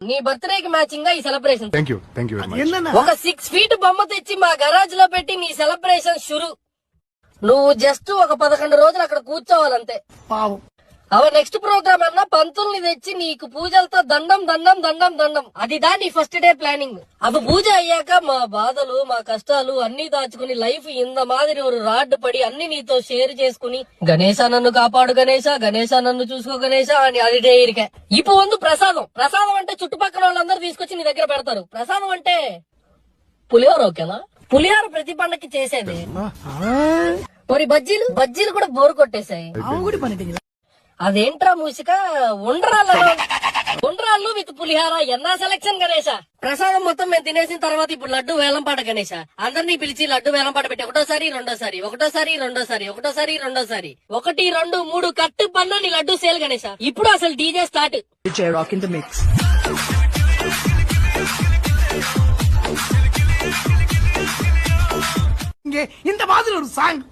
నీ బర్త్డేకి మ్యాచింగ్ గా ఈ celebration. Thank you very much. ఒక 6 feet బొమ్మ తెచ్చి మా గరాజ్ లో పెట్టి నీ సెలబ్రేషన్ షురు. నువ్వు జస్ట్ ఒక 11 రోజులు అక్కడ కూర్చోవాలంతే. నెక్స్ట్ ప్రోగ్రామ్ అన్నా పంతుల్ని తెచ్చి నీకు పూజలతో దండం దండం దండం దండం. అది నీ ఫస్ట్ డే ప్లానింగ్. అవి పూజ అయ్యాక మా బాధలు మా కష్టాలు అన్ని దాచుకుని లైఫ్ ఇంత మాదిరి ఒక రాడ్ పడి అన్ని నీతో షేర్ చేసుకుని గణేశ నన్ను కాపాడు గణేశ, గణేశ నన్ను చూసుకో గణేశ అని అది డే ఇరికే. ఇప్పుడు ప్రసాదం. ప్రసాదం అంటే చుట్టుపక్కల వాళ్ళందరూ తీసుకొచ్చి నీ దగ్గర పెడతారు. ప్రసాదం అంటే పులిహోర. ఓకేనా? పులిహోర ప్రతి పండక్కి చేసేది. మరి బజ్జీలు కూడా బోరు కొట్టేశాయి. అదేంట్రా మూసిక ఉండ్రాళ్ళు విత్ పులిహార ఎన్నా సెలక్షన్ గణేశ. ప్రసాదం మొత్తం మేము తినేసిన తర్వాత ఇప్పుడు లడ్డు వేలంపాట గణేశ. అందరినీ పిలిచి లడ్డు వేలంపాట పెట్టి ఒకటోసారి రెండోసారి 1 2 3 కట్టు పన్ను నీ లడ్డు సేల్ గణేశ. ఇప్పుడు అసలు డీజే స్టార్ట్. இந்த மாதிரி ஒரு சாங்